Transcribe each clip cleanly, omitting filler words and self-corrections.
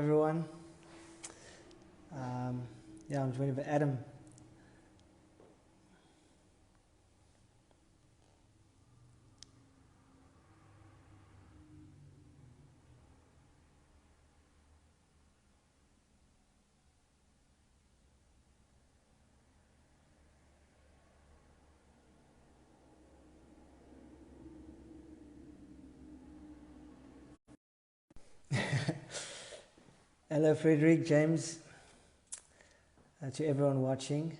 everyone. I'm joined by Adam. Hello, Frederick, James, to everyone watching.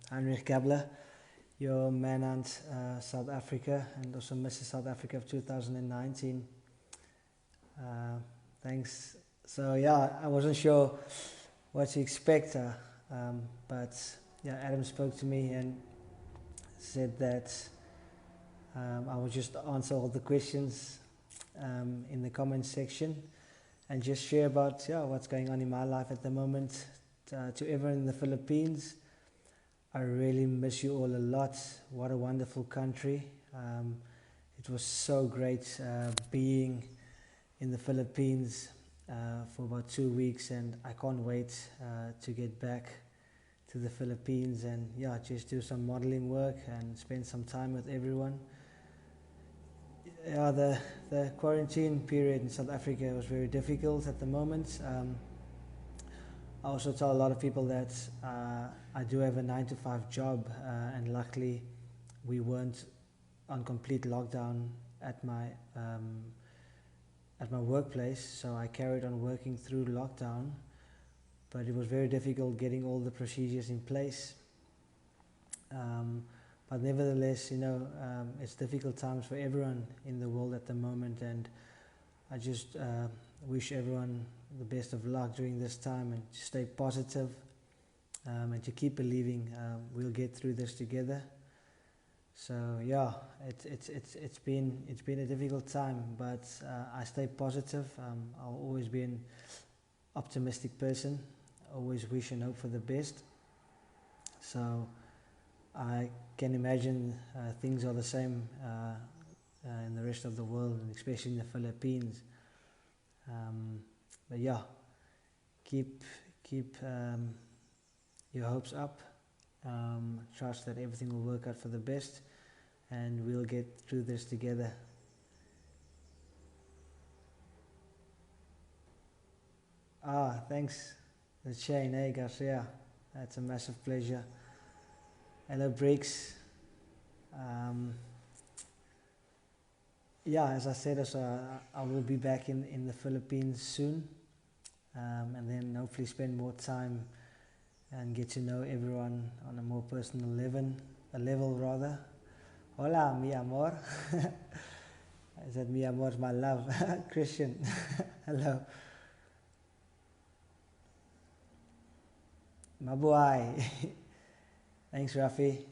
Heinrich Gabler, your man aunt South Africa, and also Mrs. South Africa of 2019. Thanks. So I wasn't sure what to expect, but Adam spoke to me and said that I would just answer all the questions in the comment section and just share about what's going on in my life at the moment. To everyone in the Philippines, I really miss you all a lot. What a wonderful country. It was so great being in the Philippines for about 2 weeks, and I can't wait to get back to the Philippines and just do some modeling work and spend some time with everyone. The quarantine period in South Africa was very difficult at the moment. I also tell a lot of people that I do have a 9-to-5 job, and luckily we weren't on complete lockdown at my workplace, so I carried on working through lockdown, but it was very difficult getting all the procedures in place. But nevertheless, it's difficult times for everyone in the world at the moment, and I just wish everyone the best of luck during this time, and to stay positive, and to keep believing we'll get through this together. So it's been a difficult time, but I stay positive. I'll always be an optimistic person, always wish and hope for the best. So I can imagine things are the same in the rest of the world, and especially in the Philippines. But keep your hopes up. Trust that everything will work out for the best, and we'll get through this together. Thanks, the chain, hey Garcia. That's a massive pleasure. Hello, Breaks. As I said, I will be back in the Philippines soon, and then hopefully spend more time and get to know everyone on a more personal level rather. Hola, mi amor. I said mi amor, my love. Christian, hello. Mabuhay. Thanks, Rafi.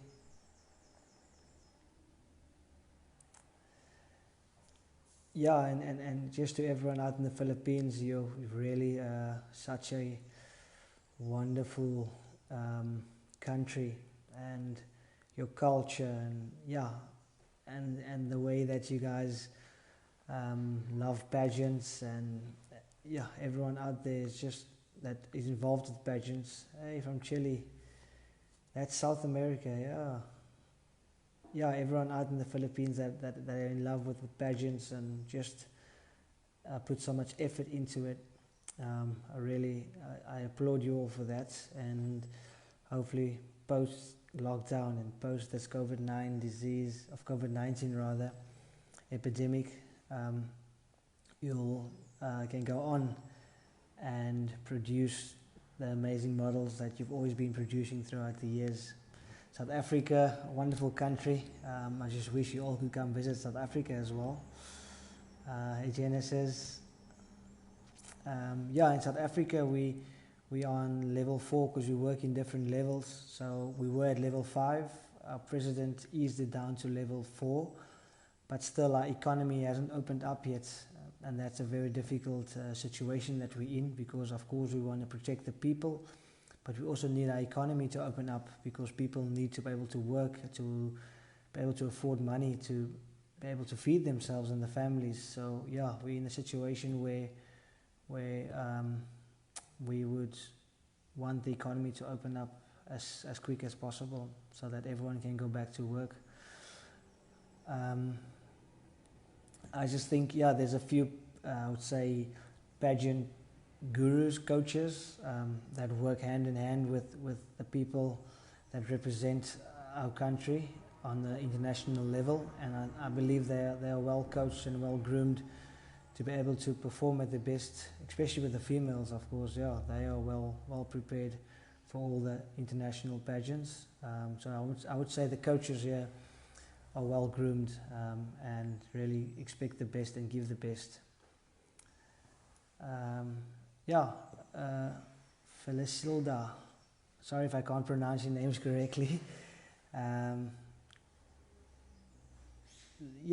And just to everyone out in the Philippines, you're really such a wonderful country, and your culture, and the way that you guys love pageants, and everyone out there is just that is involved with pageants. Hey, from Chile, that's South America. Everyone out in the Philippines that are in love with pageants and just put so much effort into it. I applaud you all for that, and hopefully post lockdown and post this COVID-19 rather epidemic, you'll can go on and produce the amazing models that you've always been producing throughout the years. South Africa, a wonderful country. I just wish you all could come visit South Africa as well. Genesis. In South Africa we are on level 4 because we work in different levels. So we were at level 5. Our president eased it down to level 4, but still our economy hasn't opened up yet, and that's a very difficult situation that we're in, because of course we want to protect the people, but we also need our economy to open up, because people need to be able to work, to be able to afford money, to be able to feed themselves and the families. So we're in a situation where where we would want the economy to open up as quick as possible so that everyone can go back to work. I just think, yeah, there's a few, I would say, pageant gurus, coaches that work hand in hand with the people that represent our country on the international level, and I believe they are well coached and well groomed to be able to perform at the best, especially with the females, of course. Yeah, they are well prepared for all the international pageants. So I would say the coaches here are well groomed and really expect the best and give the best. Felicilda, sorry if I can't pronounce your names correctly.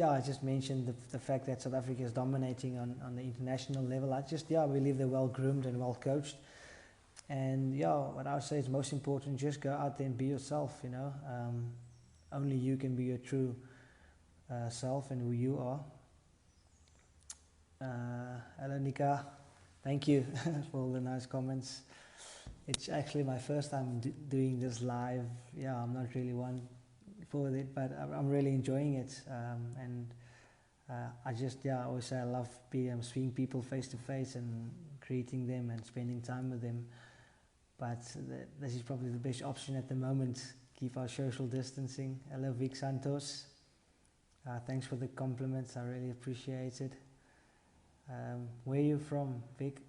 I just mentioned the fact that South Africa is dominating on the international level. I believe they're well groomed and well coached. And what I would say is most important, just go out there and be yourself, only you can be your true self and who you are. Hello Nika, thank you for all the nice comments. It's actually my first time doing this live. I'm not really one for it, but I'm really enjoying it. I always say I love seeing people face to face and greeting them and spending time with them. But this is probably the best option at the moment. Keep our social distancing. Hello Vic Santos. Thanks for the compliments. I really appreciate it. Where are you from, Vic?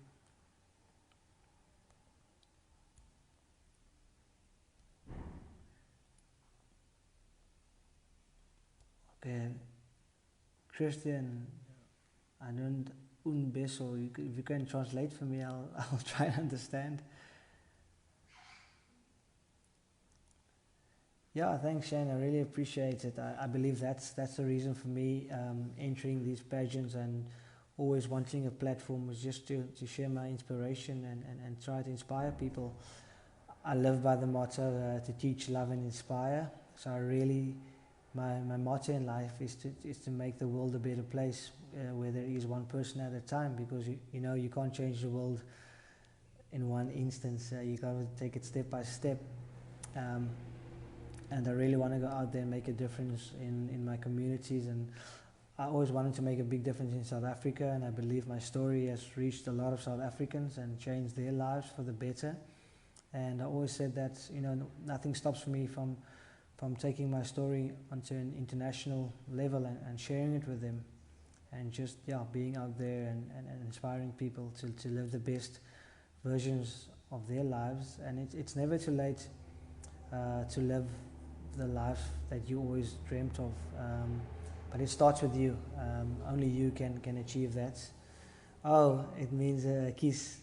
Okay, Christian, I don't beso. If you can translate for me, I'll try and understand. Yeah, thanks Shane, I really appreciate it. I believe that's the reason for me entering these pageants and always wanting a platform was just to share my inspiration and try to inspire people. I live by the motto to teach, love and inspire. So I really, my motto in life is to make the world a better place where there is one person at a time, because you can't change the world in one instance. You got to take it step by step. And I really want to go out there and make a difference in my communities, and I always wanted to make a big difference in South Africa, and I believe my story has reached a lot of South Africans and changed their lives for the better. And I always said that nothing stops me from taking my story onto an international level and sharing it with them, and just being out there and inspiring people to live the best versions of their lives. And it's never too late to live the life that you always dreamt of, but it starts with you. Only you can achieve that. Oh, it means kiss.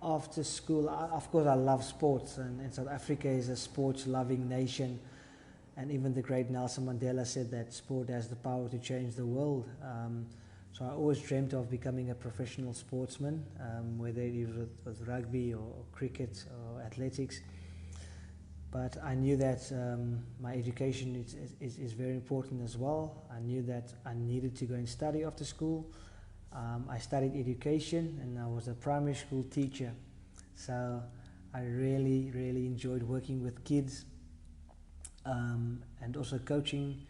After school, of course I love sports, and South Africa is a sports loving nation, and even the great Nelson Mandela said that sport has the power to change the world. So I always dreamt of becoming a professional sportsman, whether it was with rugby or cricket or athletics. But I knew that my education is very important as well. I knew that I needed to go and study after school. I studied education, and I was a primary school teacher. So I really enjoyed working with kids, and also coaching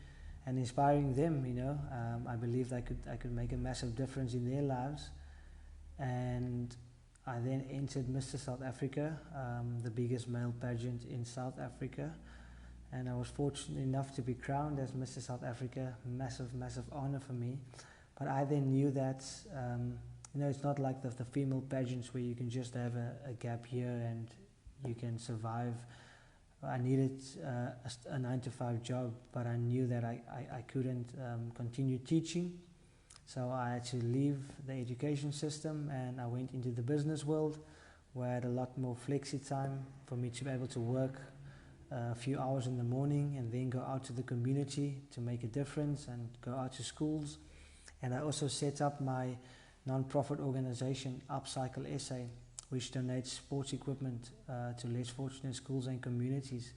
and inspiring them. I believed I could make a massive difference in their lives. And I then entered Mr. South Africa, the biggest male pageant in South Africa, and I was fortunate enough to be crowned as Mr. South Africa. Massive honor for me. But I then knew that it's not like the female pageants where you can just have a gap year and you can survive. I needed a 9-to-5 job, but I knew that I couldn't continue teaching. So I had to leave the education system, and I went into the business world, where I had a lot more flexi time for me to be able to work a few hours in the morning and then go out to the community to make a difference and go out to schools. And I also set up my non-profit organization, Upcycle SA, which donates sports equipment to less fortunate schools and communities.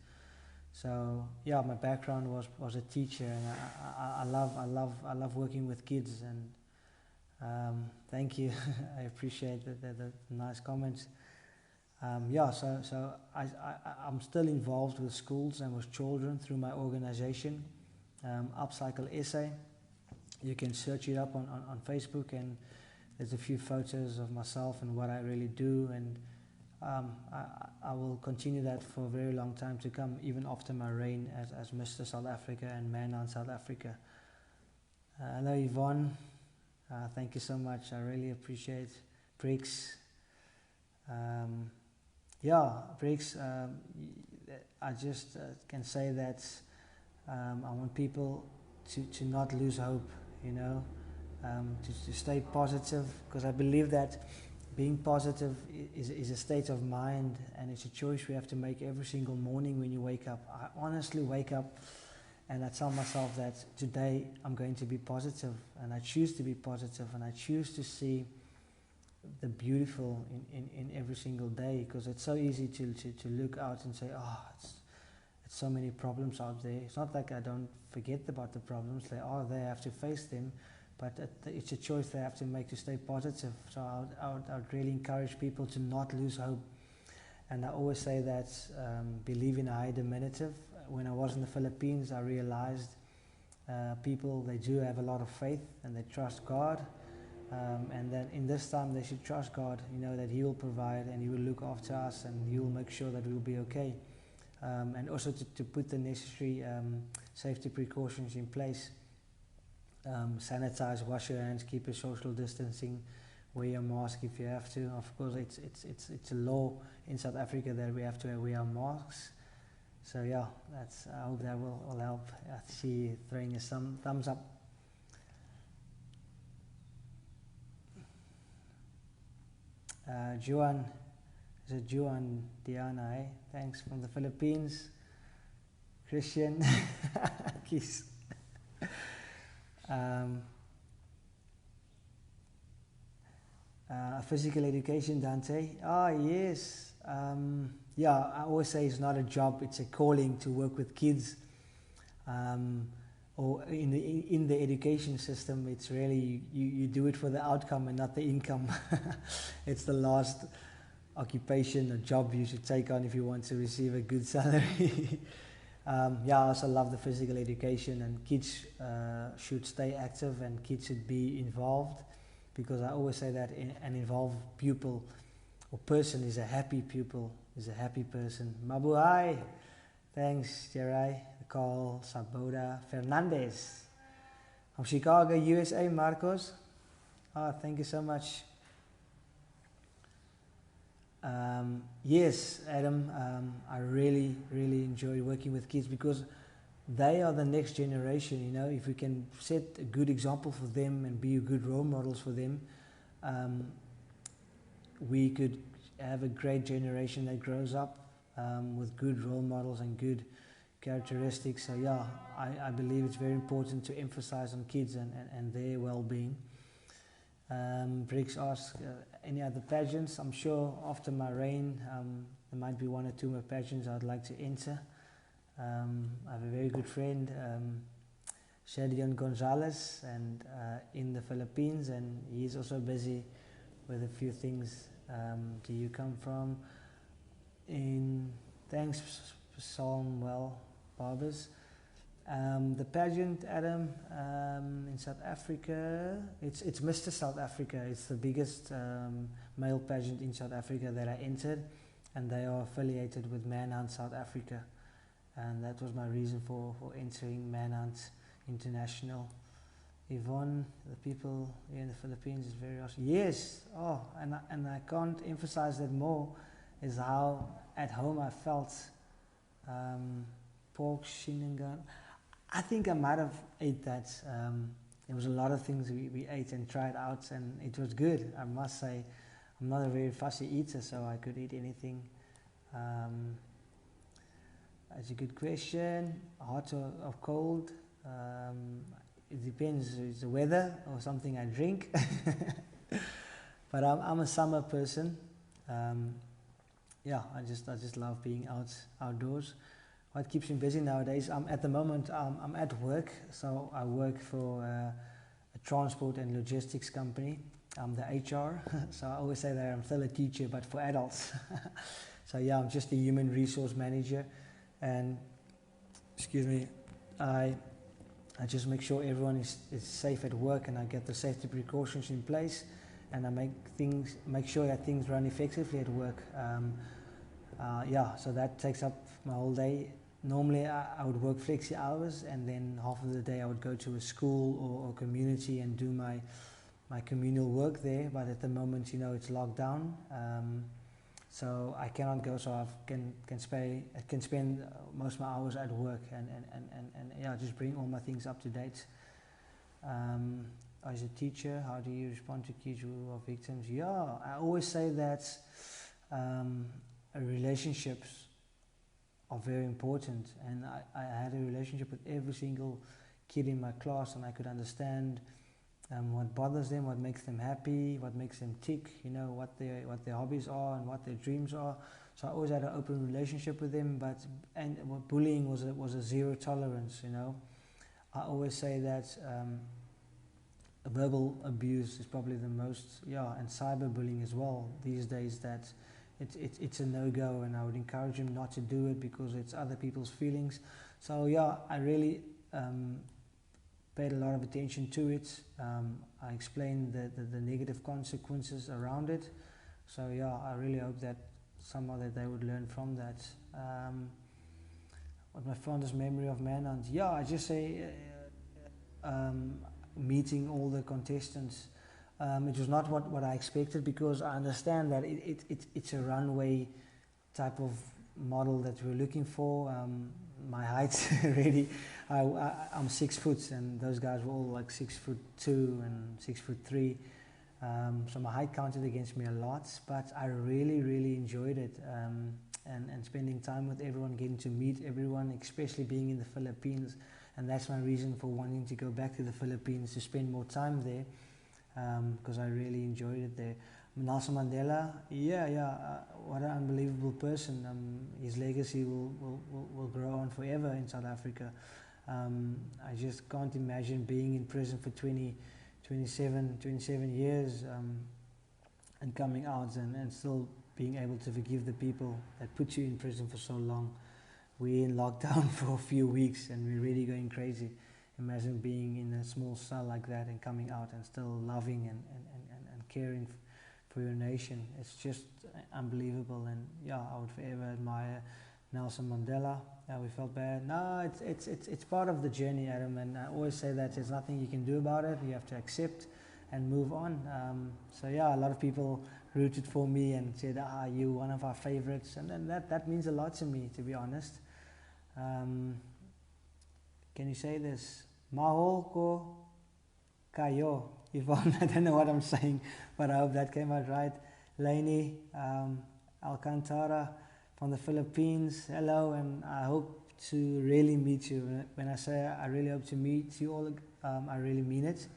So yeah, my background was a teacher, and I love working with kids. And thank you, I appreciate the nice comments. Yeah, so I'm still involved with schools and with children through my organization, Upcycle SA. You can search it up on Facebook, and there's a few photos of myself and what I really do. And I will continue that for a very long time to come, even after my reign as Mr. South Africa and Man on South Africa. Hello Yvonne, thank you so much, I really appreciate Briggs. Yeah, Briggs, I just can say that I want people to not lose hope, you know, to stay positive, because I believe that being positive is a state of mind, and it's a choice we have to make every single morning when you wake up. I honestly wake up and I tell myself that today I'm going to be positive, and I choose to be positive, and I choose to see the beautiful in every single day, because it's so easy to look out and say, oh, it's so many problems out there. It's not like I don't forget about the problems. They are there, I have to face them, but it's a choice they have to make to stay positive. So I would really encourage people to not lose hope. And I always say that believe in a higher diminutive. When I was in the Philippines, I realized people, they do have a lot of faith and they trust God. And then in this time they should trust God, you know, that He will provide and He will look after us and He will make sure that we will be okay. And also to put the necessary safety precautions in place. Sanitize, wash your hands, keep your social distancing, wear your mask if you have to. Of course, it's a law in South Africa that we have to wear masks. So yeah, I hope that will help. I see you throwing some thumbs up. Juan, is it Juan Diana, eh? Thanks, from the Philippines. Christian, kiss. Physical education, Dante. Ah, yes. Yeah, I always say it's not a job, it's a calling to work with kids. Or in the education system, it's really, you do it for the outcome and not the income. It's the last occupation or job you should take on if you want to receive a good salary. Yeah, I also love the physical education, and kids should stay active and kids should be involved, because I always say that an involved pupil or person is a happy pupil, is a happy person. Mabuhay! Thanks, Jerai, Carl, Saboda, Fernandez. From Chicago, USA, Marcos. Oh, thank you so much. Yes, Adam, I really enjoy working with kids, because they are the next generation, you know. If we can set a good example for them and be good role models for them, we could have a great generation that grows up with good role models and good characteristics. So yeah, I believe it's very important to emphasize on kids and their well-being. Briggs asks, any other pageants? I'm sure after my reign there might be one or two more pageants I'd like to enter. I have a very good friend, Shadion Gonzalez, and in the Philippines, and he's also busy with a few things. Do you come from? Thanks, Psalmwell Barbers. The pageant, Adam, in South Africa, it's Mr. South Africa. It's the biggest male pageant in South Africa that I entered, and they are affiliated with Manhunt South Africa, and that was my reason for entering Manhunt International. Yvonne, the people here in the Philippines is very awesome. Yes, and I can't emphasize that more, is how at home I felt. Pork shinengan. I think I might have ate that. There was a lot of things we ate and tried out, and it was good. I must say, I'm not a very fussy eater, so I could eat anything. That's a good question. Hot or cold? It depends. It's the weather or something I drink. But I'm a summer person. Yeah, I just love being outdoors. what keeps me busy nowadays, at the moment, I'm at work. So I work for a transport and logistics company. I'm the HR. So I always say that I'm still a teacher, but for adults. So yeah, I'm just a human resource manager. And, excuse me, I just make sure everyone is safe at work, and I get the safety precautions in place, and I make sure that things run effectively at work. Yeah, so that takes up my whole day. Normally I would work flexi hours, and then half of the day I would go to a school or community and do my communal work there. But at the moment, it's locked down, so I cannot go. So I can spend most of my hours at work, and yeah, just bring all my things up to date. As a teacher, how do you respond to kids who are victims? Yeah, I always say that relationships are very important, and I had a relationship with every single kid in my class, and I could understand what bothers them, what makes them happy, what makes them tick, what their hobbies are and what their dreams are. So I always had an open relationship with them. And bullying was a zero tolerance. I always say that verbal abuse is probably the most, and cyberbullying as well these days, that it's a no-go, and I would encourage them not to do it because it's other people's feelings. So yeah, I really paid a lot of attention to it. I explained the negative consequences around it. So yeah, I really hope that somehow that they would learn from that. What my fondest memory of Manhunt? Yeah, I just say meeting all the contestants. It was not what I expected, because I understand that it's a runway type of model that we're looking for. My height already, I'm 6 foot, and those guys were all like 6'2" and 6'3". So my height counted against me a lot, but I really, really enjoyed it, and spending time with everyone, getting to meet everyone, especially being in the Philippines. And that's my reason for wanting to go back to the Philippines, to spend more time there, because I really enjoyed it there. Nelson Mandela, what an unbelievable person. His legacy will grow on forever in South Africa. I just can't imagine being in prison for 27 years, and coming out and still being able to forgive the people that put you in prison for so long. We're in lockdown for a few weeks, and we're really going crazy. Imagine being in a small cell like that and coming out and still loving and caring for your nation. It's just unbelievable. And yeah, I would forever admire Nelson Mandela. We felt bad. No, it's part of the journey, Adam, and I always say that there's nothing you can do about it. You have to accept and move on. So yeah, a lot of people rooted for me and said, you're one of our favorites, and then that means a lot to me, to be honest. Can you say this? Mahal ko kayo. Yvonne, I don't know what I'm saying, but I hope that came out right. Lainey Alcantara from the Philippines, hello, and I hope to really meet you. When I say I really hope to meet you all, I really mean it,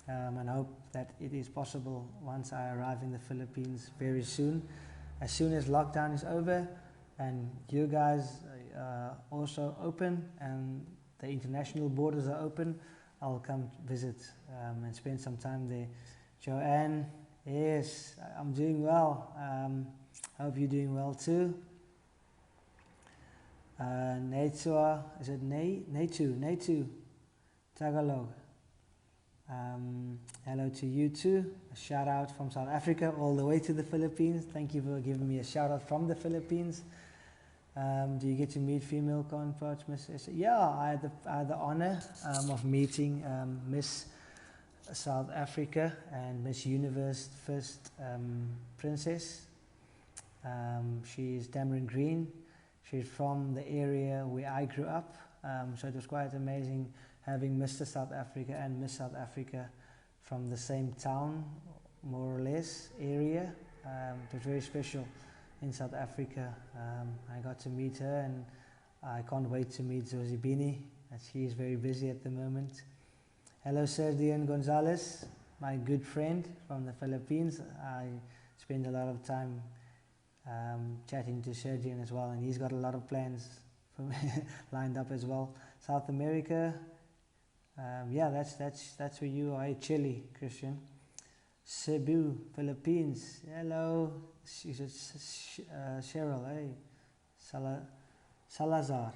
and I hope that it is possible once I arrive in the Philippines very soon. As soon as lockdown is over and you guys also open and the international borders are open, I'll come visit and spend some time there. Joanne, yes, I'm doing well. I hope you're doing well too. Netua, is it Netu, Tagalog. Hello to you too. A shout out from South Africa all the way to the Philippines. Thank you for giving me a shout out from the Philippines. Do you get to meet female counterparts, Miss S? Yeah, I had the honor of meeting Miss South Africa and Miss Universe first princess. She's Tamarin Green. She's from the area where I grew up. So it was quite amazing having Mr. South Africa and Miss South Africa from the same town, more or less, area. It was very special in South Africa. I got to meet her, and I can't wait to meet Zozibini, as she is very busy at the moment. Hello, Serdian Gonzalez, my good friend from the Philippines. I spend a lot of time chatting to Serdian as well, and he's got a lot of plans lined up as well. South America, yeah, that's where you are. Chile, Christian. Cebu, Philippines. Hello, she's Cheryl. Hey, Salazar.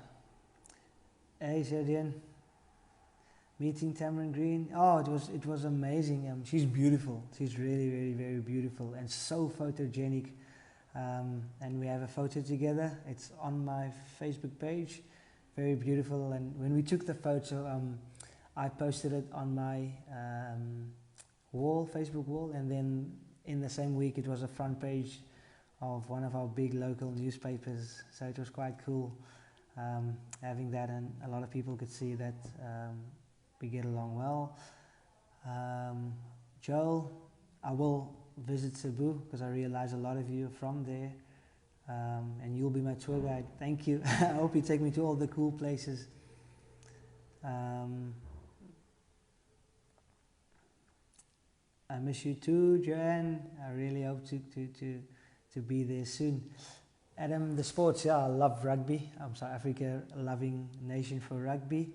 Hey, Serdian. Meeting Tamron Green. Oh, it was amazing. She's beautiful. She's really, really, very beautiful and so photogenic. And we have a photo together. It's on my Facebook page. Very beautiful. And when we took the photo, I posted it on my Facebook wall, and then in the same week it was a front page of one of our big local newspapers. So it was quite cool having that, and a lot of people could see that we get along well. Joel, I will visit Cebu because I realize a lot of you are from there, and you'll be my tour guide. Thank you. I hope you take me to all the cool places. I miss you too, Joanne. I really hope to be there soon. Adam, the sports, yeah, I love rugby. I'm South Africa, a loving nation for rugby,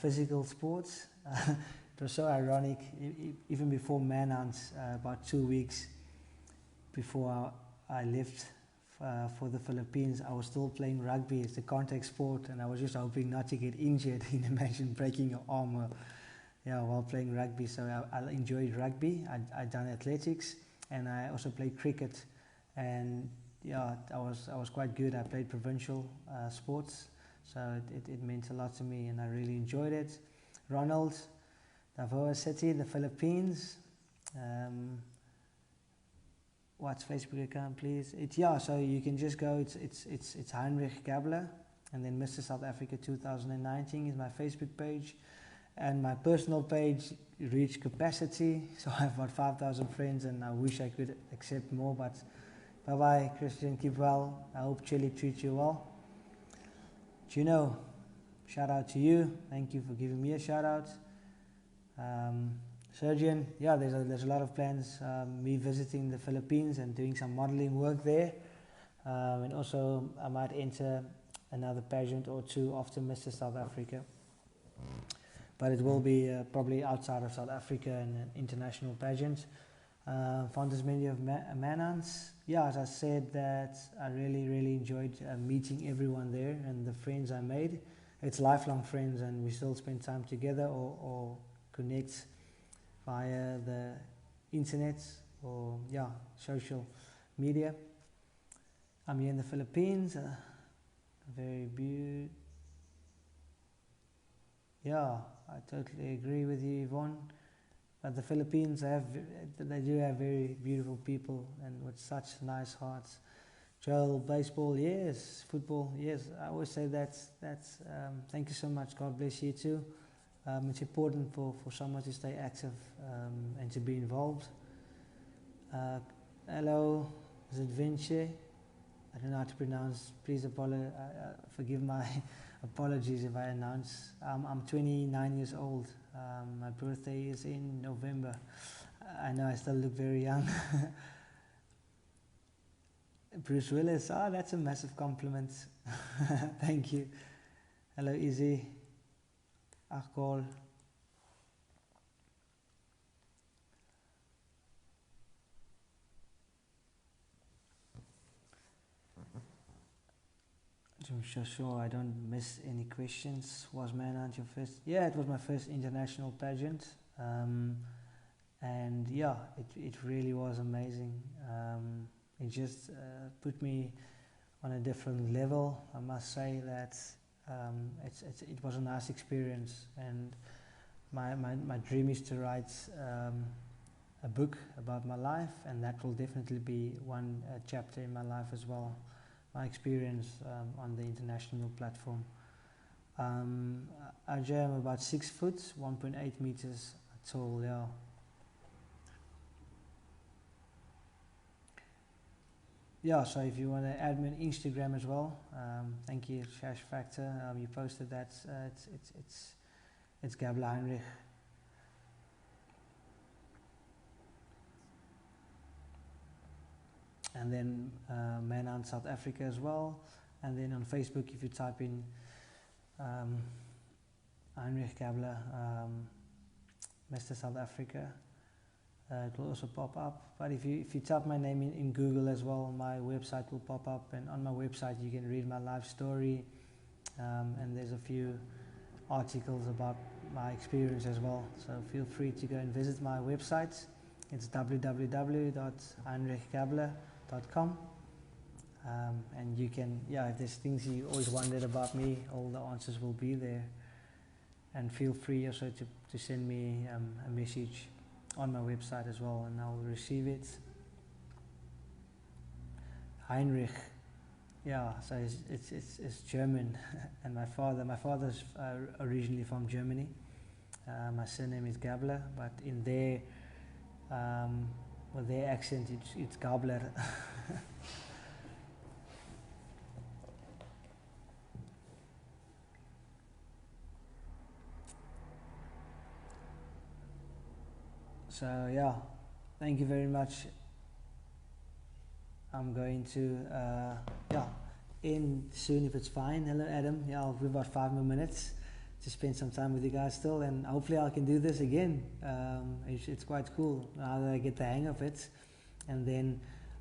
physical sports. It was so ironic, even before Manhunt, about 2 weeks before I left for the Philippines, I was still playing rugby. It's a contact sport, and I was just hoping not to get injured. Imagine breaking your arm while playing rugby. So I enjoyed rugby. I done athletics, and I also played cricket, and yeah, I was quite good. I played provincial sports, so it meant a lot to me, and I really enjoyed it. Ronald, Davao City, the Philippines. What's Facebook account, please? So you can just go. It's Heinrich Gabler, and then Mr. South Africa 2019 is my Facebook page. And my personal page reached capacity, so I've got 5,000 friends, and I wish I could accept more, but bye-bye, Christian, keep well. I hope Chile treats you well. Juno, shout out to you. Thank you for giving me a shout out. Surgeon, yeah, there's a lot of plans, me visiting the Philippines and doing some modeling work there. And also I might enter another pageant or two after Mr. South Africa. But it will be probably outside of South Africa and an international pageant. Found as many of Manhunt's. Yeah, as I said, that I really, really enjoyed meeting everyone there and the friends I made. It's lifelong friends, and we still spend time together or connect via the internet or social media. I'm here in the Philippines. Very beautiful. Yeah, I totally agree with you, Yvonne. But the Philippines, they do have very beautiful people and with such nice hearts. Joel, baseball, yes. Football, yes. I always say that's thank you so much. God bless you too. It's important for someone to stay active and to be involved. Hello, is it Vinci? I don't know how to pronounce. Please forgive my apologies if I announce. I'm 29 years old. My birthday is in November. I know I still look very young. Bruce Willis, that's a massive compliment. Thank you. Hello, Izzy. Akol. I'm sure I don't miss any questions. Was Manhunt your first? Yeah, it was my first international pageant. And yeah, it really was amazing. It just put me on a different level. I must say that it was a nice experience, and my dream is to write a book about my life, and that will definitely be one chapter in my life as well. My experience on the international platform. I am about 6 foot, 1.8 meters tall. Yeah. Yeah, so if you want to add me on Instagram as well, thank you, Shash Factor. You posted that. It's Gabler Heinrich. And then Manhunt South Africa as well. And then on Facebook, if you type in Heinrich Gabler, Mr. South Africa, it will also pop up. But if you type my name in Google as well, my website will pop up, and on my website you can read my life story, and there's a few articles about my experience as well. So feel free to go and visit my website. It's www.heinrichgabler.com, and you can, if there's things you always wondered about me, all the answers will be there. And feel free also to send me a message on my website as well, and I'll receive it. Heinrich, so it's German, and my father's originally from Germany. My surname is Gabler, but in their with their accent, it's Gabler. So thank you very much. I'm going to end soon if it's fine. Hello Adam, I'll be about 5 more minutes to spend some time with you guys still, and hopefully I can do this again. It's quite cool now that I get the hang of it. And then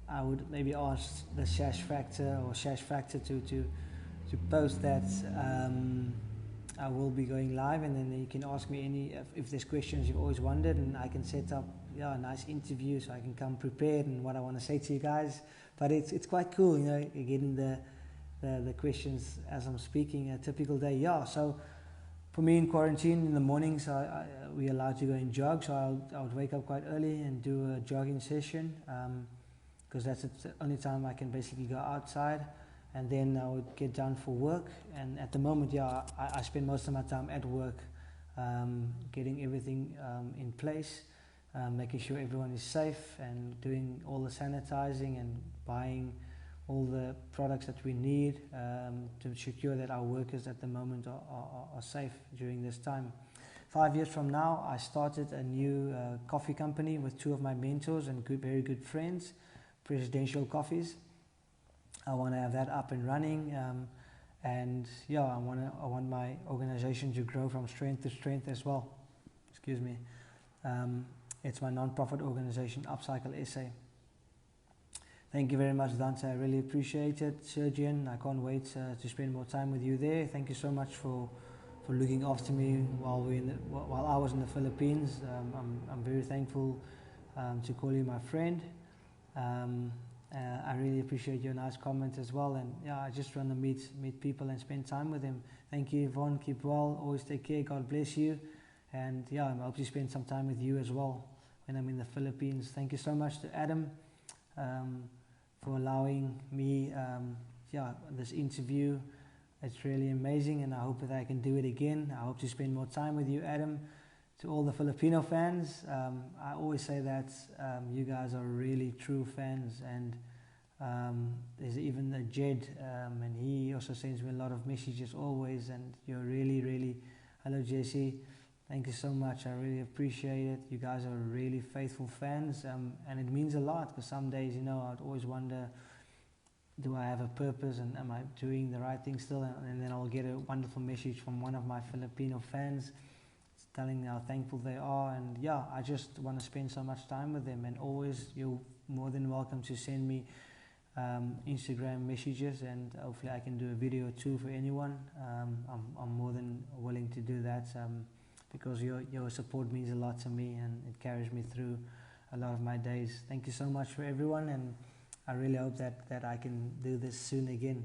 I would maybe ask the Shash Factor to post that I will be going live, and then you can ask me if there's questions you've always wondered, and I can set up a nice interview so I can come prepared and what I want to say to you guys. But it's quite cool, getting the questions as I'm speaking. A typical day, so for me in quarantine in the mornings, we're allowed to go and jog, so I would wake up quite early and do a jogging session, because that's the only time I can basically go outside. And then I would get down for work, and at the moment, I spend most of my time at work, getting everything in place, making sure everyone is safe, and doing all the sanitizing and buying all the products that we need to secure that our workers at the moment are safe during this time. 5 years from now, I started a new coffee company with 2 of my mentors and very good friends, Presidential Coffees. I want to have that up and running, and I want my organization to grow from strength to strength as well. Excuse me. It's my non-profit organization, Upcycle SA. Thank you very much, Dante. I really appreciate it. Sergian, I can't wait to spend more time with you there. Thank you so much for looking after me while I was in the Philippines. I'm very thankful to call you my friend. I really appreciate your nice comment as well, and I just want to meet people and spend time with them. Thank you, Yvonne. Keep well. Always take care. God bless you. And I hope to spend some time with you as well when I'm in the Philippines. Thank you so much to Adam for allowing me this interview. It's really amazing, and I hope that I can do it again. I hope to spend more time with you, Adam. To all the Filipino fans, I always say that you guys are really true fans, and there's even a Jed, and he also sends me a lot of messages always, and you're really, hello Jesse, thank you so much, I really appreciate it. You guys are really faithful fans, and it means a lot, because some days, I'd always wonder, do I have a purpose, and am I doing the right thing still? And then I'll get a wonderful message from one of my Filipino fans telling me how thankful they are, and I just want to spend so much time with them. And always, you're more than welcome to send me Instagram messages, and hopefully I can do a video or two for anyone. I'm more than willing to do that, because your support means a lot to me, and it carries me through a lot of my days. Thank you so much for everyone, and I really hope that I can do this soon again.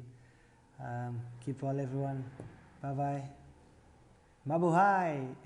Keep well, everyone. Bye bye. Mabuhay!